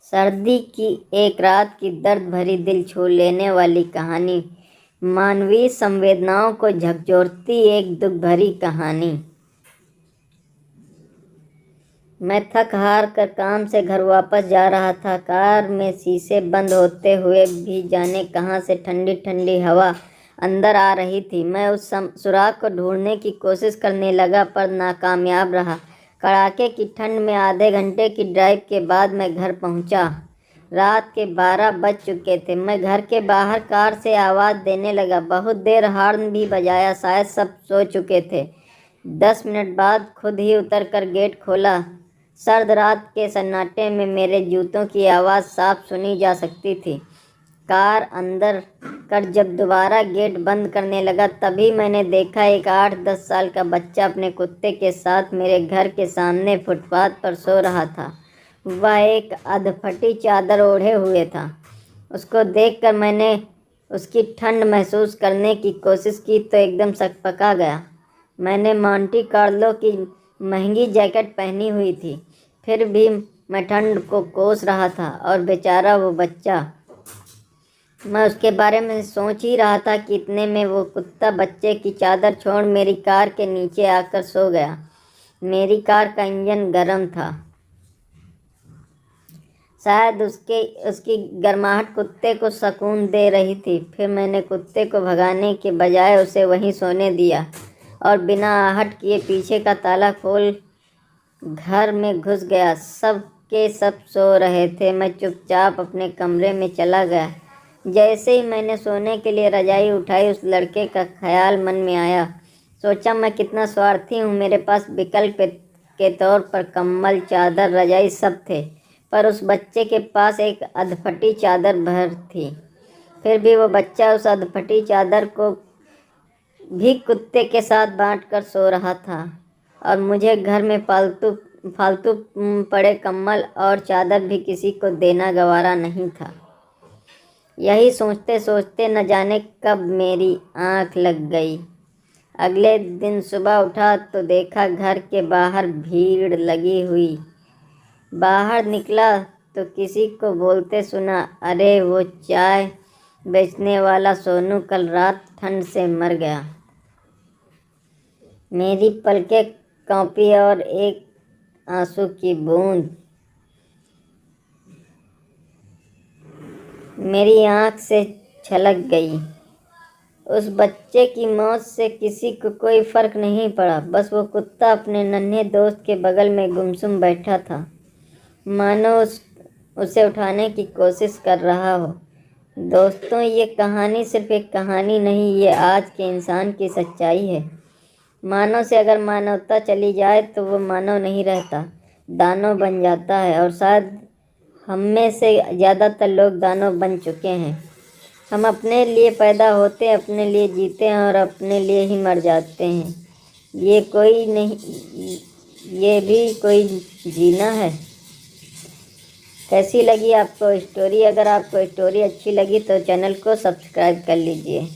सर्दी की एक रात की दर्द भरी दिल छू लेने वाली कहानी, मानवीय संवेदनाओं को झकझोरती एक दुख भरी कहानी। मैं थक हार कर काम से घर वापस जा रहा था। कार में शीशे बंद होते हुए भी जाने कहाँ से ठंडी ठंडी हवा अंदर आ रही थी। मैं उस सुराग को ढूंढने की कोशिश करने लगा पर नाकामयाब रहा। कड़ाके की ठंड में आधे घंटे की ड्राइव के बाद मैं घर पहुंचा। रात के 12 बज चुके थे। मैं घर के बाहर कार से आवाज़ देने लगा। बहुत देर हॉर्न भी बजाया, शायद सब सो चुके थे। 10 मिनट बाद खुद ही उतरकर गेट खोला। सर्द रात के सन्नाटे में मेरे जूतों की आवाज़ साफ सुनी जा सकती थी। कार अंदर कर जब दोबारा गेट बंद करने लगा तभी मैंने देखा एक 8-10 साल का बच्चा अपने कुत्ते के साथ मेरे घर के सामने फुटपाथ पर सो रहा था। वह एक अधफटी चादर ओढ़े हुए था। उसको देखकर मैंने उसकी ठंड महसूस करने की कोशिश की तो एकदम सकपका गया। मैंने मॉन्टी कार्लो की महंगी जैकेट पहनी हुई थी, फिर भी मैं ठंड को कोस रहा था। और बेचारा वो बच्चा, मैं उसके बारे में सोच ही रहा था कि इतने में वो कुत्ता बच्चे की चादर छोड़ मेरी कार के नीचे आकर सो गया। मेरी कार का इंजन गर्म था। शायद उसकी गर्माहट कुत्ते को सुकून दे रही थी। फिर मैंने कुत्ते को भगाने के बजाय उसे वहीं सोने दिया और बिना आहट किए पीछे का ताला खोल घर में घुस गया। सब के सब सो रहे थे। मैं चुपचाप अपने कमरे में चला गया। जैसे ही मैंने सोने के लिए रजाई उठाई उस लड़के का ख्याल मन में आया। सोचा मैं कितना स्वार्थी हूँ। मेरे पास विकल्प के तौर पर कंबल, चादर, रजाई सब थे, पर उस बच्चे के पास एक अधफटी चादर भर थी। फिर भी वो बच्चा उस अधफटी चादर को भी कुत्ते के साथ बांटकर सो रहा था और मुझे घर में फालतू पड़े कंबल और चादर भी किसी को देना गवारा नहीं था। यही सोचते सोचते न जाने कब मेरी आँख लग गई। अगले दिन सुबह उठा तो देखा घर के बाहर भीड़ लगी हुई। बाहर निकला तो किसी को बोलते सुना, अरे वो चाय बेचने वाला सोनू कल रात ठंड से मर गया। मेरी पलकें कांपी और एक आंसू की बूंद मेरी आँख से छलक गई। उस बच्चे की मौत से किसी को कोई फर्क नहीं पड़ा। बस वो कुत्ता अपने नन्हे दोस्त के बगल में गुमसुम बैठा था, मानो उसे उठाने की कोशिश कर रहा हो। दोस्तों, ये कहानी सिर्फ एक कहानी नहीं, ये आज के इंसान की सच्चाई है। मानव से अगर मानवता चली जाए तो वो मानव नहीं रहता, दानव बन जाता है। और शायद हम में से ज़्यादातर लोग दानव बन चुके हैं। हम अपने लिए पैदा होते हैं, अपने लिए जीते हैं और अपने लिए ही मर जाते हैं। ये भी कोई जीना है। कैसी लगी आपको स्टोरी? अगर आपको स्टोरी अच्छी लगी तो चैनल को सब्सक्राइब कर लीजिए।